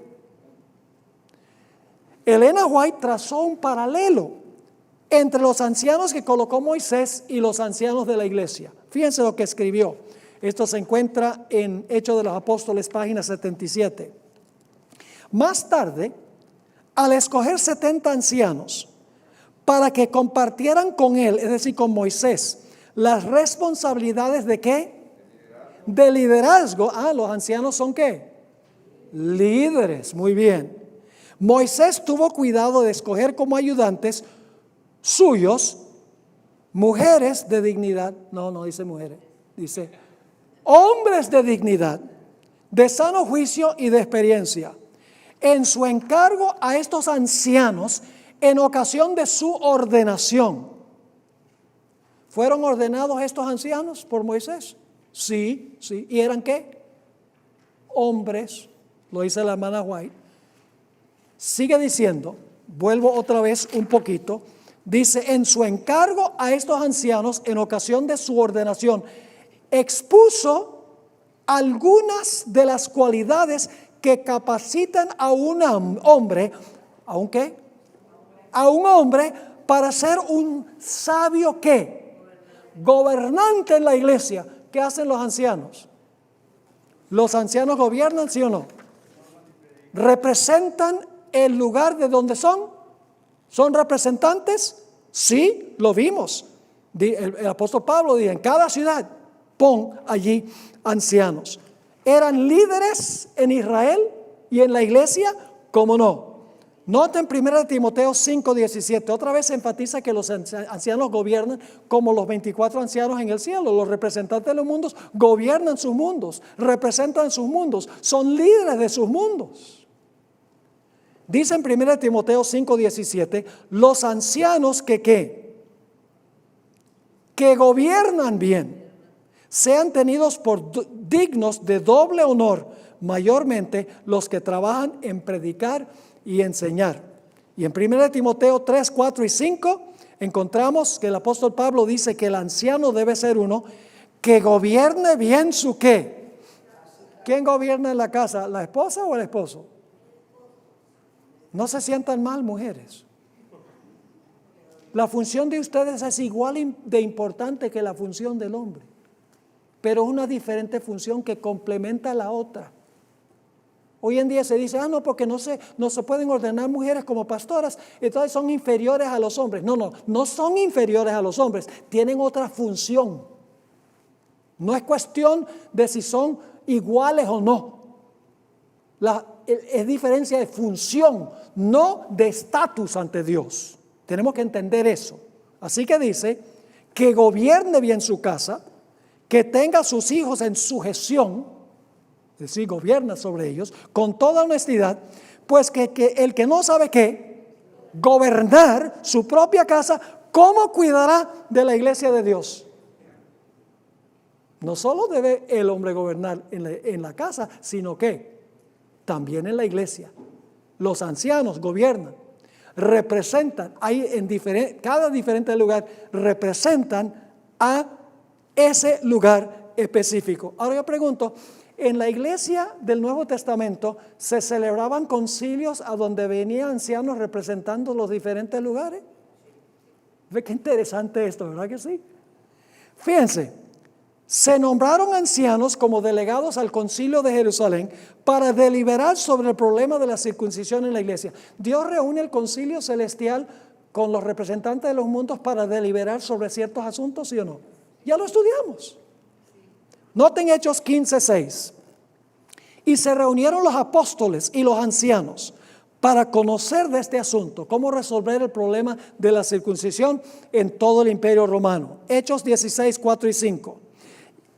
Elena White trazó un paralelo entre los ancianos que colocó Moisés y los ancianos de la iglesia. Fíjense lo que escribió. Esto se encuentra en Hechos de los Apóstoles, página 77. Más tarde, al escoger 70 ancianos para que compartieran con él, es decir, con Moisés, las responsabilidades de ¿qué? De liderazgo. Los ancianos son ¿qué? Líderes, muy bien. Moisés tuvo cuidado de escoger como ayudantes suyos mujeres de dignidad. No dice mujeres, dice hombres de dignidad, de sano juicio y de experiencia. En su encargo a estos ancianos en ocasión de su ordenación. ¿Fueron ordenados estos ancianos por Moisés? Sí. ¿Y eran qué? Hombres, lo dice la hermana White. Sigue diciendo, vuelvo otra vez un poquito, dice, en su encargo a estos ancianos en ocasión de su ordenación, expuso algunas de las cualidades que capacitan a un hombre, ¿a un qué? A un hombre para ser un sabio ¿qué? Gobernante en la iglesia. ¿Qué hacen los ancianos? ¿Los ancianos gobiernan, sí o no? ¿Representan el lugar de donde son? ¿Son representantes? Sí, lo vimos. El apóstol Pablo dijo, en cada ciudad pon allí ancianos. ¿Eran líderes en Israel y en la iglesia? ¿Cómo no? Noten 1 Timoteo 5:17. Otra vez se enfatiza que los ancianos gobiernan como los 24 ancianos en el cielo. Los representantes de los mundos gobiernan sus mundos, representan sus mundos, son líderes de sus mundos. Dice en 1 Timoteo 5:17, los ancianos que gobiernan bien, sean tenidos por dignos de doble honor, mayormente los que trabajan en predicar y enseñar. Y en 1 Timoteo 3, 4 y 5 encontramos que el apóstol Pablo dice que el anciano debe ser uno que gobierne bien su ¿qué? ¿Quién gobierna en la casa? ¿La esposa o el esposo? No se sientan mal, mujeres. La función de ustedes es igual de importante que la función del hombre. pero es una diferente función que complementa a la otra. Hoy en día se dice, no, porque no se pueden ordenar mujeres como pastoras, entonces son inferiores a los hombres. No son inferiores a los hombres, tienen otra función. No es cuestión de si son iguales o no. Es diferencia de función, no de estatus ante Dios. Tenemos que entender eso. Así que dice, que gobierne bien su casa, que tenga a sus hijos en sujeción, es decir, gobierna sobre ellos, con toda honestidad, pues que el que no sabe qué, gobernar su propia casa, ¿cómo cuidará de la iglesia de Dios? No solo debe el hombre gobernar en la casa, sino que también en la iglesia. Los ancianos gobiernan, representan, cada diferente lugar representan a ese lugar específico. Ahora yo pregunto, en la iglesia del Nuevo Testamento se celebraban concilios a donde venían ancianos representando los diferentes lugares. Ve qué interesante esto, ¿verdad que sí? Fíjense, se nombraron ancianos como delegados al concilio de Jerusalén para deliberar sobre el problema de la circuncisión en la iglesia. Dios reúne el concilio celestial con los representantes de los mundos para deliberar sobre ciertos asuntos, ¿sí o no? Ya lo estudiamos. Noten Hechos 15:6. Y se reunieron los apóstoles y los ancianos para conocer de este asunto, cómo resolver el problema de la circuncisión en todo el imperio romano. Hechos 16:4 y 5.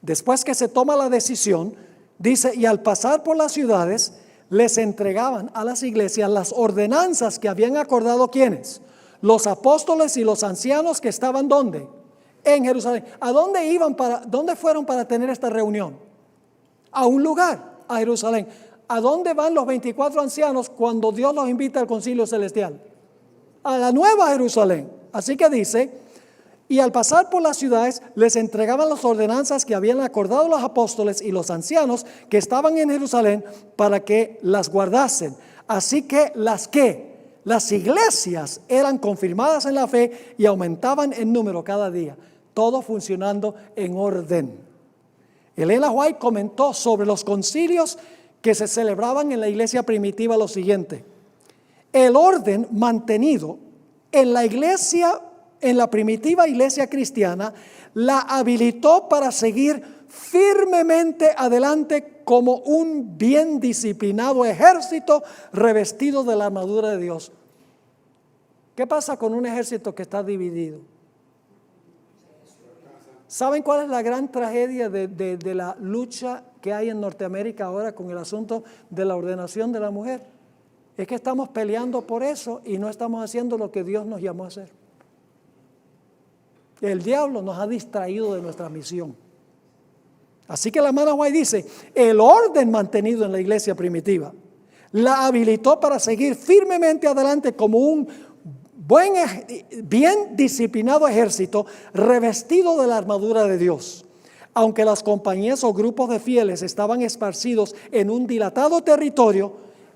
Después que se toma la decisión, dice, y al pasar por las ciudades, les entregaban a las iglesias las ordenanzas que habían acordado, ¿quiénes? Los apóstoles y los ancianos que estaban, ¿dónde? En Jerusalén. ¿A dónde dónde fueron para tener esta reunión? A un lugar, a Jerusalén. ¿A dónde van los 24 ancianos cuando Dios los invita al concilio celestial? A la nueva Jerusalén. Así que dice, y al pasar por las ciudades les entregaban las ordenanzas que habían acordado los apóstoles y los ancianos que estaban en Jerusalén para que las guardasen. Así que las iglesias eran confirmadas en la fe y aumentaban en número cada día, todo funcionando en orden. Elena White comentó sobre los concilios que se celebraban en la iglesia primitiva lo siguiente: el orden mantenido en la iglesia, en la primitiva iglesia cristiana, la habilitó para seguir firmemente adelante como un bien disciplinado ejército revestido de la armadura de Dios. ¿Qué pasa con un ejército que está dividido? ¿Saben cuál es la gran tragedia de la lucha que hay en Norteamérica ahora con el asunto de la ordenación de la mujer? Es que estamos peleando por eso y no estamos haciendo lo que Dios nos llamó a hacer. El diablo nos ha distraído de nuestra misión. Así que la hermana White dice, el orden mantenido en la iglesia primitiva la habilitó para seguir firmemente adelante como un bien disciplinado ejército revestido de la armadura de Dios. Aunque las compañías o grupos de fieles estaban esparcidos en un dilatado territorio,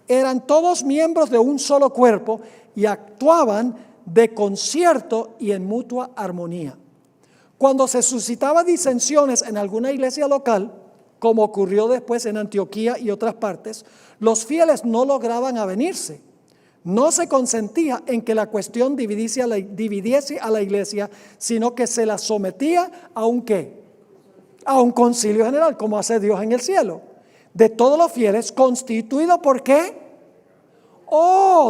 eran todos miembros de un solo cuerpo y actuaban de concierto y en mutua armonía. Cuando se suscitaban disensiones en alguna iglesia local, como ocurrió después en Antioquía y otras partes, los fieles no lograban avenirse. No se consentía en que la cuestión dividiese a la iglesia, sino que se la sometía a un ¿qué? A un concilio general, como hace Dios en el cielo, de todos los fieles, constituido por ¿qué?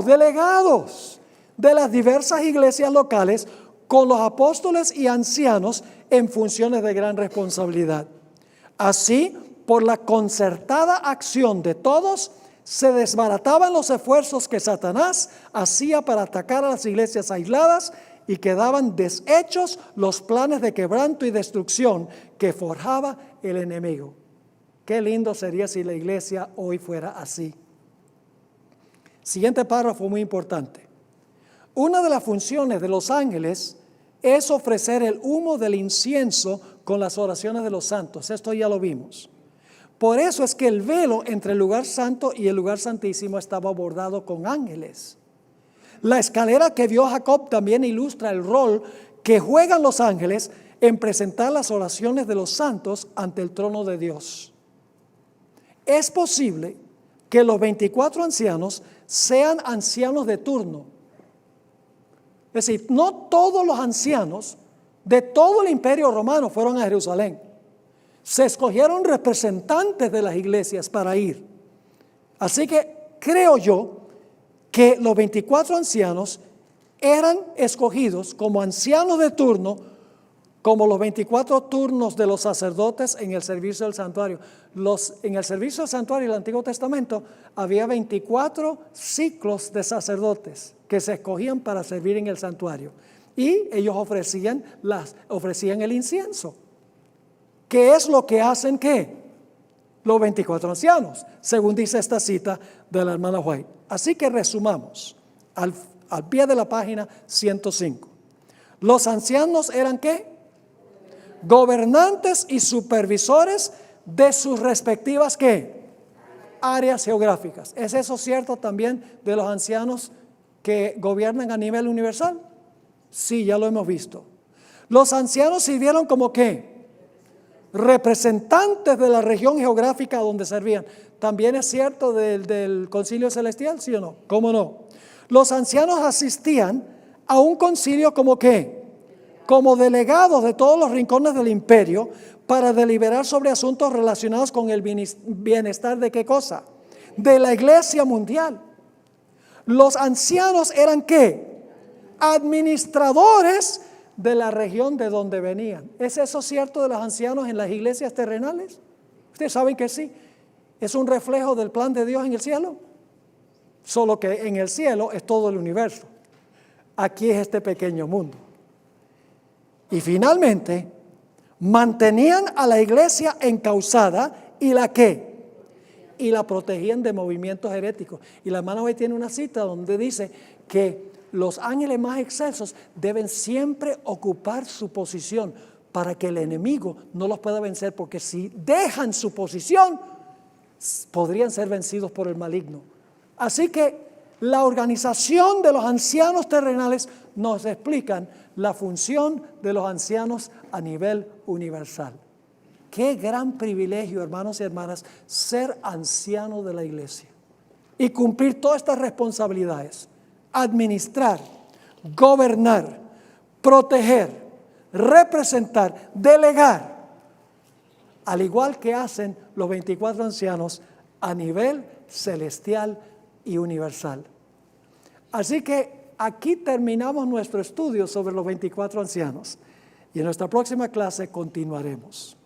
Delegados de las diversas iglesias locales, con los apóstoles y ancianos en funciones de gran responsabilidad. Así, por la concertada acción de todos, se desbarataban los esfuerzos que Satanás hacía para atacar a las iglesias aisladas y quedaban deshechos los planes de quebranto y destrucción que forjaba el enemigo. Qué lindo sería si la iglesia hoy fuera así. Siguiente párrafo muy importante. Una de las funciones de los ángeles es ofrecer el humo del incienso con las oraciones de los santos. Esto ya lo vimos. Por eso es que el velo entre el lugar santo y el lugar santísimo estaba bordado con ángeles. La escalera que vio Jacob también ilustra el rol que juegan los ángeles en presentar las oraciones de los santos ante el trono de Dios. Es posible que los 24 ancianos sean ancianos de turno. Es decir, no todos los ancianos de todo el imperio romano fueron a Jerusalén. Se escogieron representantes de las iglesias para ir. Así que creo yo que los 24 ancianos eran escogidos como ancianos de turno, como los 24 turnos de los sacerdotes en el servicio del santuario. En el servicio del santuario del Antiguo Testamento había 24 ciclos de sacerdotes que se escogían para servir en el santuario. Y ellos ofrecían el incienso. ¿Qué es lo que hacen qué? Los 24 ancianos, según dice esta cita de la hermana White. Así que resumamos al pie de la página 105. Los ancianos eran ¿qué? Gobernantes y supervisores de sus respectivas ¿qué? Áreas geográficas. ¿Es eso cierto también de los ancianos que gobiernan a nivel universal? Sí, ya lo hemos visto. Los ancianos sirvieron como ¿qué? Representantes de la región geográfica donde servían. ¿También es cierto del concilio celestial? ¿Sí o no? ¿Cómo no? Los ancianos asistían a un concilio como ¿qué? Como delegados de todos los rincones del imperio para deliberar sobre asuntos relacionados con el bienestar de ¿qué cosa? De la iglesia mundial. Los ancianos eran ¿qué? Administradores de la región de donde venían. ¿Es eso cierto de los ancianos en las iglesias terrenales? Ustedes saben que sí. ¿Es un reflejo del plan de Dios en el cielo? Solo que en el cielo es todo el universo. Aquí es este pequeño mundo. Y finalmente, mantenían a la iglesia encauzada y la ¿qué? Y la protegían de movimientos heréticos. Y la hermana hoy tiene una cita donde dice que los ángeles más excelsos deben siempre ocupar su posición para que el enemigo no los pueda vencer, porque si dejan su posición, podrían ser vencidos por el maligno. Así que la organización de los ancianos terrenales nos explican la función de los ancianos a nivel universal. Qué gran privilegio, hermanos y hermanas, ser anciano de la iglesia y cumplir todas estas responsabilidades: administrar, gobernar, proteger, representar, delegar, al igual que hacen los 24 ancianos a nivel celestial y universal. Así que aquí terminamos nuestro estudio sobre los 24 ancianos y en nuestra próxima clase continuaremos.